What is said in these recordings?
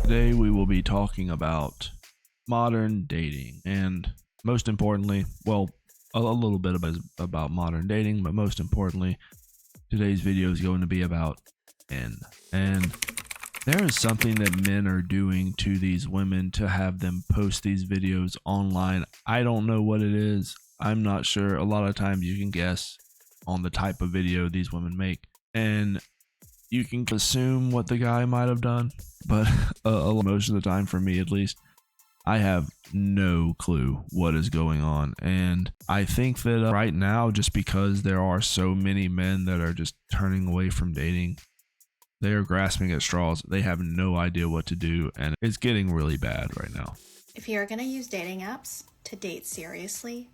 Today we will be talking about modern dating and most importantly, well, a little bit about modern dating, but most importantly, today's video is going to be about men. And there is something that men are doing to these women to have them post these videos online. I don't know what it is. I'm not sure. A lot of times you can guess on the type of video these women make, and you can assume what the guy might have done, but most of the time, for me at least, I have no clue what is going on. And I think that right now, just because there are so many men that are just turning away from dating, they are grasping at straws. They have no idea what to do, and it's getting really bad right now. If you're going to use dating apps to date seriously,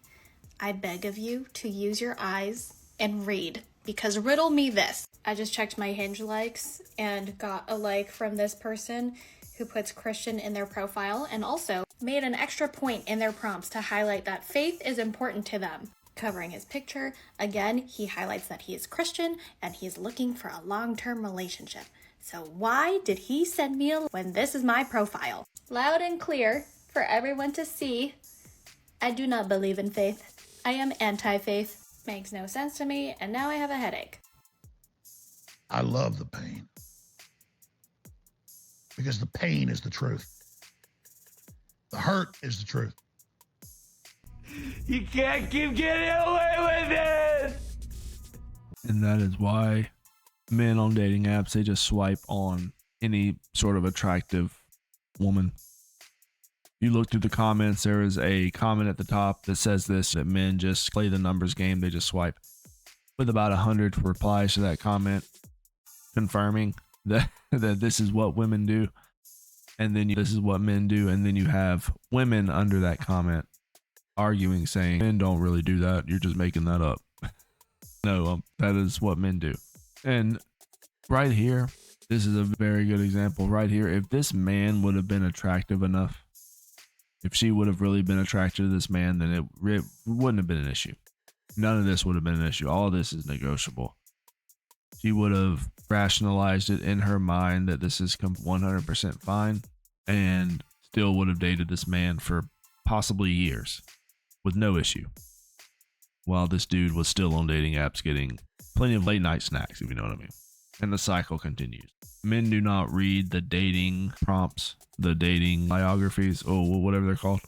I beg of you to use your eyes and read, because riddle me this. I just checked my Hinge likes and got a like from this person who puts Christian in their profile and also made an extra point in their prompts to highlight that faith is important to them. Covering his picture, again, he highlights that he is Christian and he's looking for a long-term relationship. So why did he send me a when this is my profile? Loud and clear for everyone to see. I do not believe in faith. I am anti-faith. Makes no sense to me, and now I have a headache. I love the pain because the pain is the truth. The hurt is the truth. You can't keep getting away with it. And that is why men on dating apps, they just swipe on any sort of attractive woman. You look through the comments, there is a comment at the top that says this, that men just play the numbers game, they just swipe. With about 100 replies to that comment confirming that this is what women do, and then this is what men do, and then you have women under that comment arguing, saying men don't really do that, you're just making that up. No, that is what men do. And right here, this is a very good example right here. If this man would have been attractive enough, if she would have really been attracted to this man, then it wouldn't have been an issue. None of this would have been an issue. All of this is negotiable. She would have rationalized it in her mind that this is 100% fine, and still would have dated this man for possibly years with no issue, while this dude was still on dating apps getting plenty of late night snacks, if you know what I mean. And the cycle continues. Men do not read the dating prompts, the dating biographies, whatever they're called.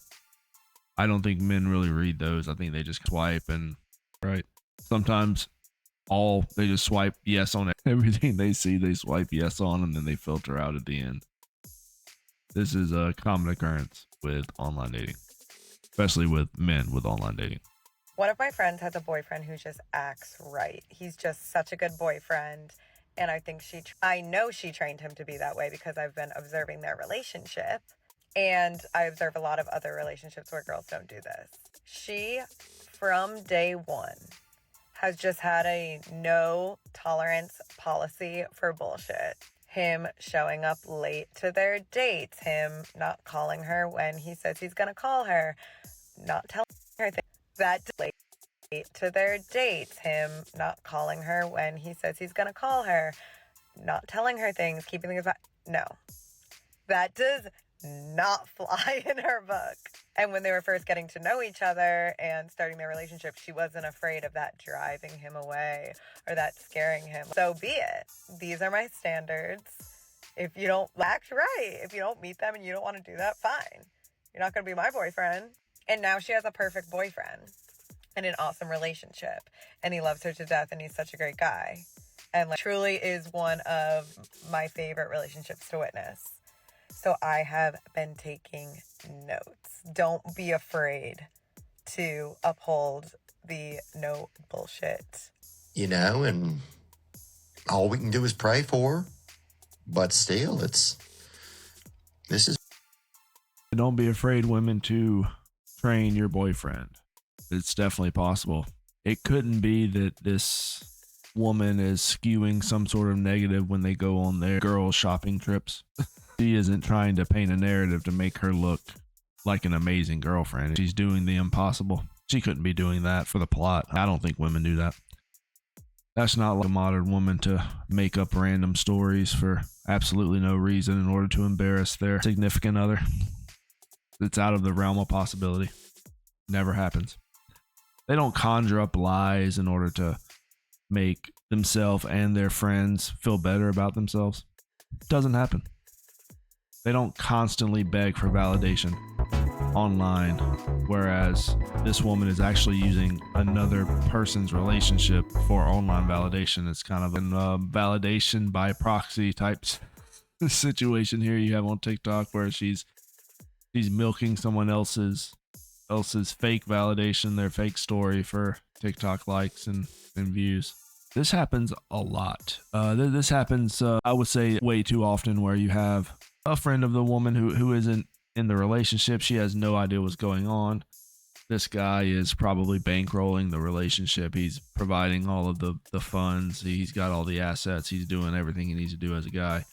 I don't think men really read those. I think they just swipe, and right. Sometimes they just swipe yes on everything they see. They swipe yes on, and then they filter out at the end. This is a common occurrence with online dating, especially with men with online dating. One of my friends has a boyfriend who just acts right. He's just such a good boyfriend. And I know she trained him to be that way because I've been observing their relationship. And I observe a lot of other relationships where girls don't do this. She, from day one, has just had a no tolerance policy for bullshit. Him showing up late to their dates, him not calling her when he says he's going to call her, not telling her that late to their dates, him not calling her when he says he's going to call her, not telling her things, keeping things back. No, that does not fly in her book. And when they were first getting to know each other and starting their relationship, she wasn't afraid of that driving him away or that scaring him. So be it. These are my standards. If you don't act right, if you don't meet them and you don't want to do that, fine. You're not going to be my boyfriend. And now she has a perfect boyfriend and an awesome relationship. And he loves her to death, and he's such a great guy. And truly is one of my favorite relationships to witness. So I have been taking notes. Don't be afraid to uphold the no bullshit. And all we can do is pray for her. But still, this is... Don't be afraid, women, to train your boyfriend. It's definitely possible. It couldn't be that this woman is skewing some sort of negative when they go on their girl shopping trips. She isn't trying to paint a narrative to make her look like an amazing girlfriend. She's doing the impossible. She couldn't be doing that for the plot. I don't think women do that. That's not like a modern woman to make up random stories for absolutely no reason in order to embarrass their significant other. It's out of the realm of possibility. Never happens. They don't conjure up lies in order to make themselves and their friends feel better about themselves. It doesn't happen. They don't constantly beg for validation online, whereas this woman is actually using another person's relationship for online validation. It's kind of a validation by proxy type situation here you have on TikTok, where she's milking someone else's fake validation, their fake story, for TikTok likes and views. This happens a lot. This happens, I would say, way too often, where you have a friend of the woman who isn't in the relationship. She has no idea what's going on. This guy is probably bankrolling the relationship. He's providing all of the funds. He's got all the assets. He's doing everything he needs to do as a guy.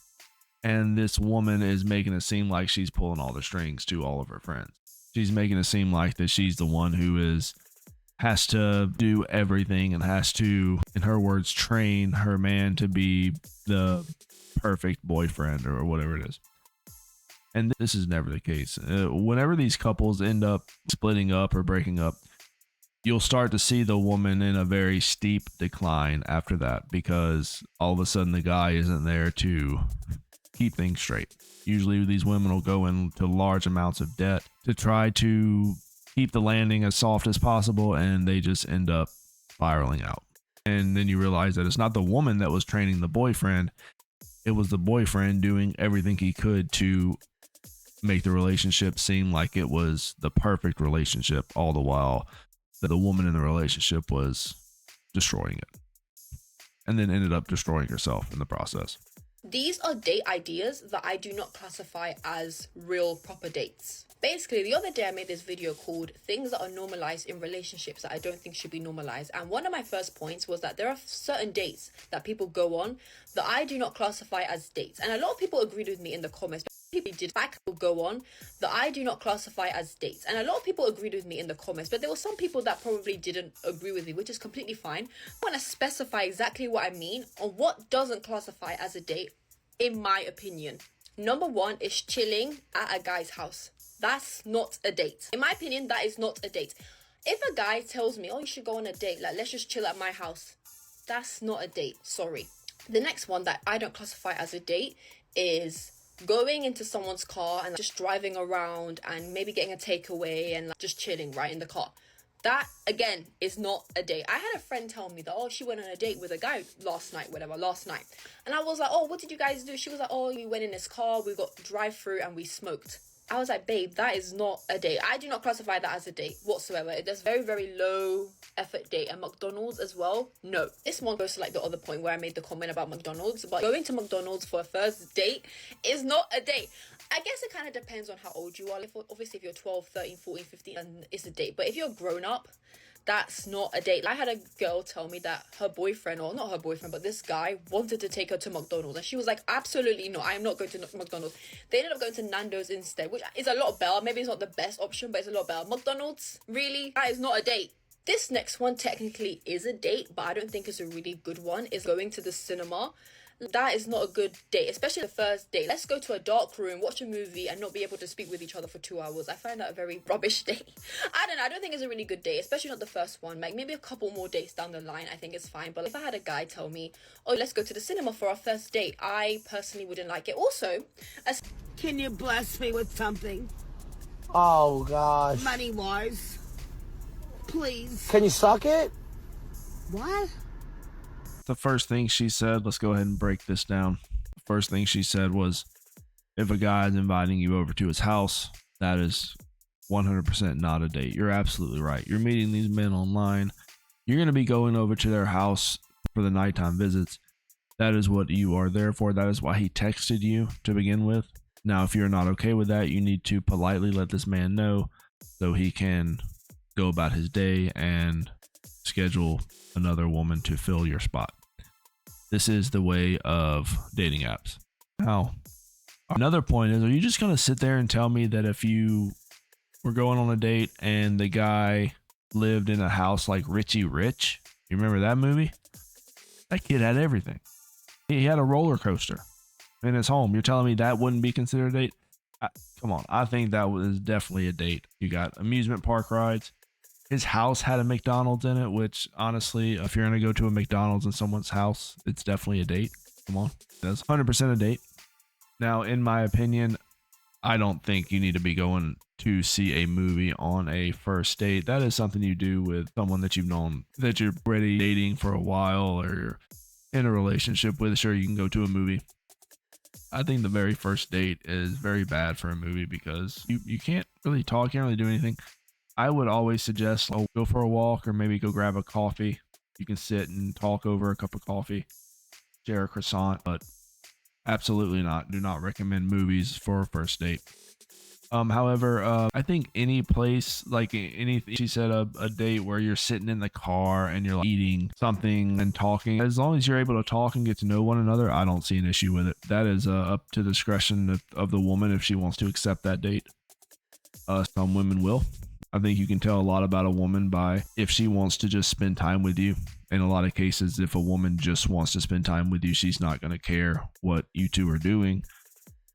And this woman is making it seem like she's pulling all the strings to all of her friends. She's making it seem like that she's the one who has to do everything and has to, in her words, train her man to be the perfect boyfriend or whatever it is. And this is never the case. Whenever these couples end up splitting up or breaking up, you'll start to see the woman in a very steep decline after that, because all of a sudden the guy isn't there to keep things straight. Usually these women will go into large amounts of debt to try to keep the landing as soft as possible, and they just end up spiraling out. And then you realize that it's not the woman that was training the boyfriend. It was the boyfriend doing everything he could to make the relationship seem like it was the perfect relationship, all the while that the woman in the relationship was destroying it, and then ended up destroying herself in the process. These are date ideas that I do not classify as real proper dates. Basically, the other day I made this video called Things That Are Normalized in Relationships That I Don't Think Should Be Normalized. And one of my first points was that there are certain dates that people go on that I do not classify as dates. And a lot of people agreed with me in the comments. People did go on that I do not classify as dates. And a lot of people agreed with me in the comments, but there were some people that probably didn't agree with me, which is completely fine. I want to specify exactly what I mean on what doesn't classify as a date, in my opinion. Number one is chilling at a guy's house. That's not a date. In my opinion, that is not a date. If a guy tells me, oh, you should go on a date, like, let's just chill at my house, that's not a date. Sorry. The next one that I don't classify as a date is going into someone's car and just driving around and maybe getting a takeaway and like, just chilling right in the car. That, again, is not a date. I had a friend tell me that, oh, she went on a date with a guy last night. And I was like, oh, what did you guys do? She was like, oh, we went in his car, we got drive-through and we smoked. I was like, babe, that is not a date. I do not classify that as a date whatsoever. It's very, very low effort date. And McDonald's as well, no. This one goes to like the other point where I made the comment about McDonald's, but going to McDonald's for a first date is not a date. I guess it kind of depends on how old you are. Obviously, if you're 12, 13, 14, 15, then it's a date. But if you're grown up, that's not a date. I had a girl tell me that her boyfriend, or not her boyfriend, but this guy wanted to take her to McDonald's. And she was like, absolutely not. I am not going to McDonald's. They ended up going to Nando's instead, which is a lot better. Maybe it's not the best option, but it's a lot better. McDonald's, really? That is not a date. This next one technically is a date, but I don't think it's a really good one. Is going to the cinema. That is not a good date, especially the first date. Let's go to a dark room, watch a movie, and not be able to speak with each other for 2 hours. I find that a very rubbish date. I don't think it's a really good date, especially not the first one. Like, maybe a couple more dates down the line, I think it's fine. But if I had a guy tell me, oh, let's go to the cinema for our first date, I personally wouldn't like it. Also, can you bless me with something? Oh, gosh. Money-wise. Please. Can you suck it? What? The first thing she said, let's go ahead and break this down. The first thing she said was, if a guy is inviting you over to his house, that is 100% not a date. You're absolutely right. You're meeting these men online. You're going to be going over to their house for the nighttime visits. That is what you are there for. That is why he texted you to begin with. Now, if you're not okay with that, you need to politely let this man know so he can go about his day and schedule another woman to fill your spot. This is the way of dating apps. Now, another point is, are you just going to sit there and tell me that if you were going on a date and the guy lived in a house like Richie Rich? You remember that movie? That kid had everything. He had a roller coaster in his home. You're telling me that wouldn't be considered a date? Come on. I think that was definitely a date. You got amusement park rides. His house had a McDonald's in it, which honestly, if you're going to go to a McDonald's in someone's house, it's definitely a date. Come on. That's 100% a date. Now, in my opinion, I don't think you need to be going to see a movie on a first date. That is something you do with someone that you've known, that you're already dating for a while or you're in a relationship with. Sure, you can go to a movie. I think the very first date is very bad for a movie because you can't really talk, can't really do anything. I would always suggest go for a walk or maybe go grab a coffee. You can sit and talk over a cup of coffee, share a croissant, but absolutely not. Do not recommend movies for a first date. However, I think any place, like anything, she said a date where you're sitting in the car and you're like eating something and talking, as long as you're able to talk and get to know one another, I don't see an issue with it. That is up to the discretion of the woman if she wants to accept that date. Some women will. I think you can tell a lot about a woman by if she wants to just spend time with you. In a lot of cases, if a woman just wants to spend time with you, she's not going to care what you two are doing.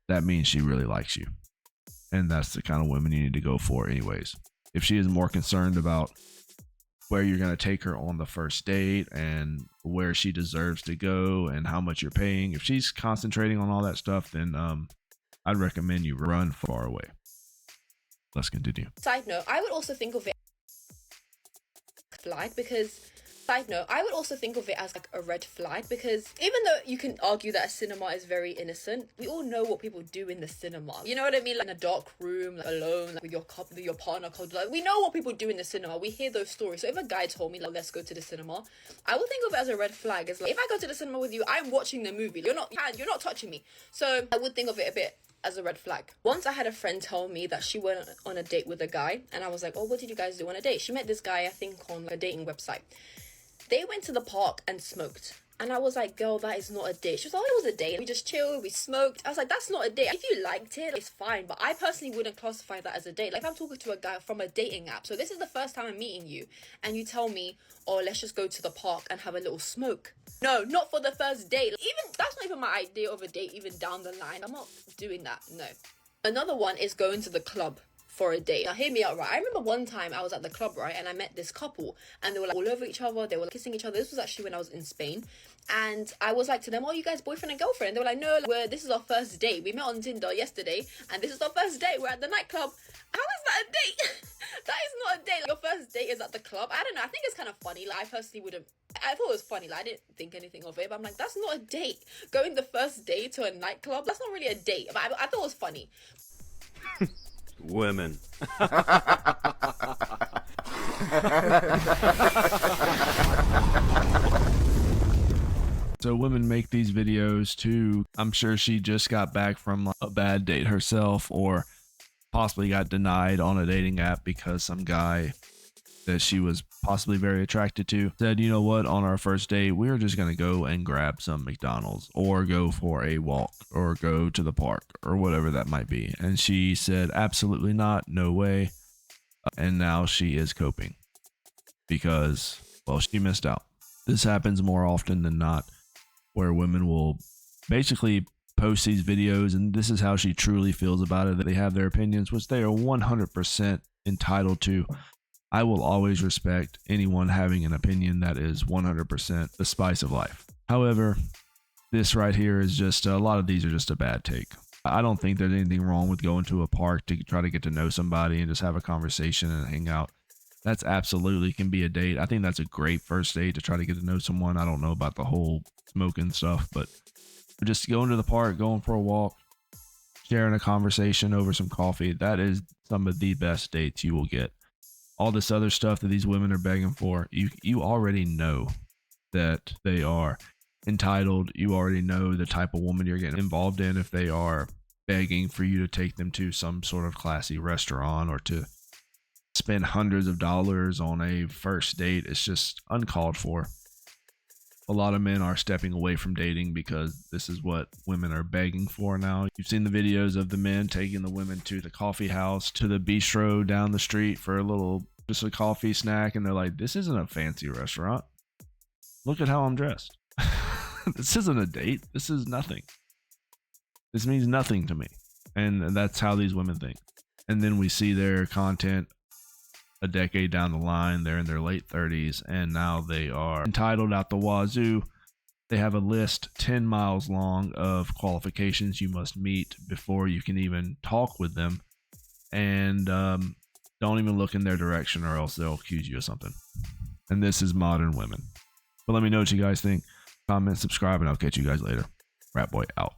That means she really likes you. And that's the kind of women you need to go for anyways. If she is more concerned about where you're going to take her on the first date and where she deserves to go and how much you're paying, if she's concentrating on all that stuff, then I'd recommend you run far away. Let's continue. Side note, I would also think of it flag because I would also think of it as like a red flag because even though you can argue that a cinema is very innocent, we all know what people do in the cinema. You know what I mean? Like in a dark room, like alone, like with your partner. Like, we know what people do in the cinema. We hear those stories. So if a guy told me, like, let's go to the cinema, I would think of it as a red flag. It's like, if I go to the cinema with you, I'm watching the movie. You're not touching me. So I would think of it a bit as a red flag. Once I had a friend tell me that she went on a date with a guy, and I was like, oh, what did you guys do on a date? She met this guy, I think, on like a dating website. They went to the park and smoked. And I was like, girl, that is not a date. She was like, oh, it was a date. We just chilled, we smoked. I was like, that's not a date. If you liked it, it's fine. But I personally wouldn't classify that as a date. Like, if I'm talking to a guy from a dating app, so this is the first time I'm meeting you, and you tell me, oh, let's just go to the park and have a little smoke. No, not for the first date. Even that's not even my idea of a date, even down the line. I'm not doing that, no. Another one is going to the club for a date. Now hear me out, right? I remember one time I was at the club, right, and I met this couple and they were like all over each other, they were like kissing each other. This was actually when I was in Spain, and I was like to them, oh, you guys boyfriend and girlfriend? And they were like, no, this is our first date. We met on Tinder yesterday and this is our first date. We're at the nightclub. How is that a date? That is not a date. Like, your first date is at the club. I don't know, I think it's kind of funny. Like, I personally wouldn't, I thought it was funny, like I didn't think anything of it, but I'm like, that's not a date. Going the first day to a nightclub, that's not really a date. But I thought it was funny. Women. So women make these videos too. I'm sure she just got back from a bad date herself, or possibly got denied on a dating app because some guy that she was possibly very attracted to said, you know what, on our first date, we're just going to go and grab some McDonald's or go for a walk or go to the park or whatever that might be. And she said, absolutely not, no way. And now she is coping because, well, she missed out. This happens more often than not, where women will basically post these videos and this is how she truly feels about it. They have their opinions, which they are 100% entitled to. I will always respect anyone having an opinion. That is 100% the spice of life. However, this right here is just, a lot of these are just a bad take. I don't think there's anything wrong with going to a park to try to get to know somebody and just have a conversation and hang out. That's absolutely can be a date. I think that's a great first date to try to get to know someone. I don't know about the whole smoking stuff, but just going to the park, going for a walk, sharing a conversation over some coffee, that is some of the best dates you will get. All this other stuff that these women are begging for, you already know that they are entitled. You already know the type of woman you're getting involved in if they are begging for you to take them to some sort of classy restaurant or to spend hundreds of dollars on a first date. It's just uncalled for. A lot of men are stepping away from dating because this is what women are begging for now. You've seen the videos of the men taking the women to the coffee house, to the bistro down the street for just a coffee snack. And they're like, this isn't a fancy restaurant. Look at how I'm dressed. This isn't a date. This is nothing. This means nothing to me. And that's how these women think. And then we see their content a decade down the line. They're in their late 30s, and now they are entitled out the wazoo. They have a list 10 miles long of qualifications you must meet before you can even talk with them. And don't even look in their direction, or else they'll accuse you of something. And this is modern women. But let me know what you guys think. Comment, subscribe, and I'll catch you guys later. Rat Boy out.